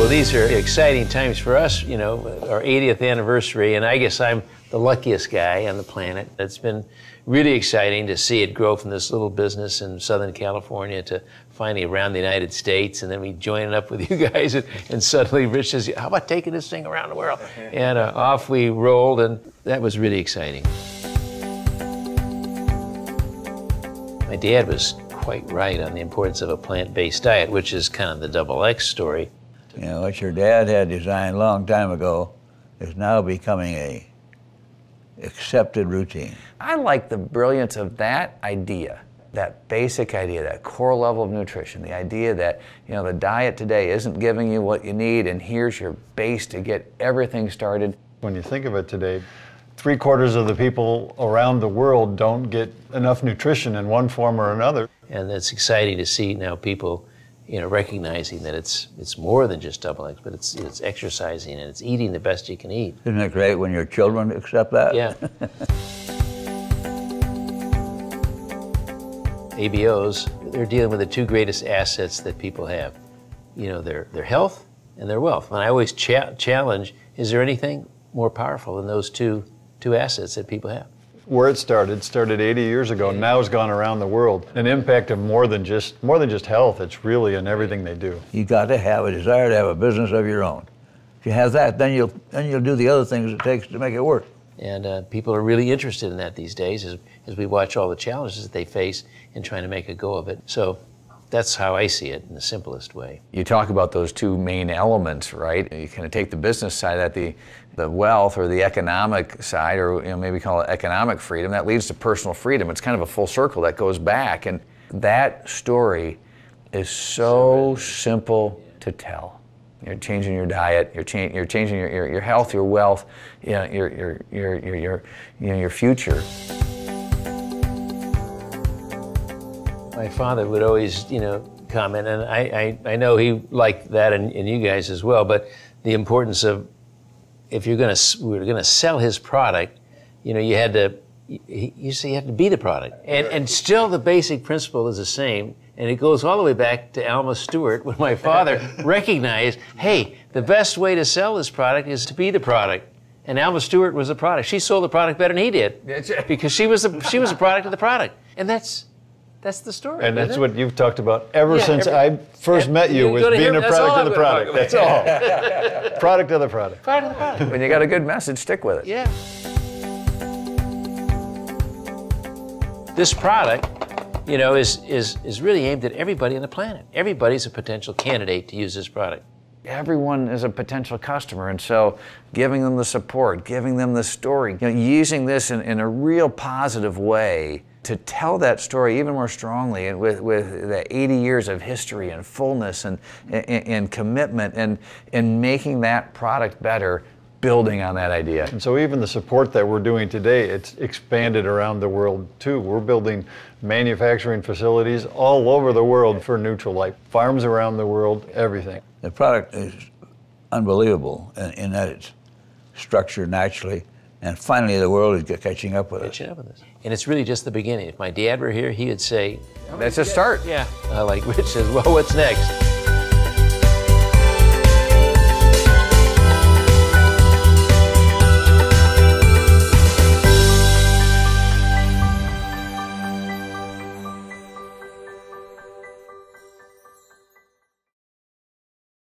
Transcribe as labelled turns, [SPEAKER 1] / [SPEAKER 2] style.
[SPEAKER 1] So these are exciting times for us, you know, our 80th anniversary, and I guess I'm the luckiest guy on the planet. It's been really exciting to see it grow from this little business in Southern California to finally around the United States, and then we join up with you guys, and suddenly Rich says, how about taking this thing around the world? And off we rolled, and that was really exciting. My dad was quite right on the importance of a plant-based diet, which is kind of the double X story.
[SPEAKER 2] You know, what your dad had designed a long time ago is now becoming a accepted routine.
[SPEAKER 3] I like the brilliance of that idea, that basic idea, that core level of nutrition, the idea that, you know, the diet today isn't giving you what you need, and here's your base to get everything started.
[SPEAKER 4] When you think of it today, 3/4 of the people around the world don't get enough nutrition in one form or another.
[SPEAKER 1] And it's exciting to see now people, you know, recognizing that it's more than just double X, but it's exercising and it's eating the best you can eat.
[SPEAKER 2] Isn't it great when your children accept that?
[SPEAKER 1] Yeah. ABOs, they're dealing with the two greatest assets that people have. You know, their health and their wealth. And I always challenge, is there anything more powerful than those two assets that people have?
[SPEAKER 4] Where it started 80 years ago, now it's gone around the world. An impact of more than just health, it's really in everything they do.
[SPEAKER 2] You got to have a desire to have a business of your own. If you have that, then you'll do the other things it takes to make it work.
[SPEAKER 1] And people are really interested in that these days as we watch all the challenges that they face in trying to make a go of it. So that's how I see it in the simplest way.
[SPEAKER 3] You talk about those two main elements, right? You kind of take the business side, that the wealth or the economic side, or you know, maybe call it economic freedom, that leads to personal freedom. It's kind of a full circle that goes back, and that story is so simple to tell. You're changing your diet, you're changing your health, your wealth, you know, your future.
[SPEAKER 1] My father would always, you know, comment, and I know he liked that and you guys as well, but the importance of, if we were gonna sell his product, you know, you had to be the product. And still the basic principle is the same, and it goes all the way back to Alma Stewart when my father recognized, hey, the best way to sell this product is to be the product. And Alma Stewart was the product. She sold the product better than he did because she was a product of the product. And that's the story.
[SPEAKER 4] And that's what you've talked about ever since I first met you, was being a product of the product. That's all. Product of the product.
[SPEAKER 1] Product of the product.
[SPEAKER 3] When you got a good message, stick with it.
[SPEAKER 1] Yeah. This product, you know, is really aimed at everybody on the planet. Everybody's a potential candidate to use this product.
[SPEAKER 3] Everyone is a potential customer, and so giving them the support, giving them the story, you know, using this in a real positive way to tell that story even more strongly, and with the 80 years of history and fullness and commitment, and making that product better, building on that idea.
[SPEAKER 4] And so even the support that we're doing today, it's expanded around the world too. We're building manufacturing facilities all over the world for Nutrilite. Farms around the world, everything.
[SPEAKER 2] The product is unbelievable in that it's structured naturally, and finally the world is catching up with us.
[SPEAKER 1] And it's really just the beginning. If my dad were here, he would say,
[SPEAKER 3] that's a start.
[SPEAKER 1] Yeah. Like Rich says, well, what's next?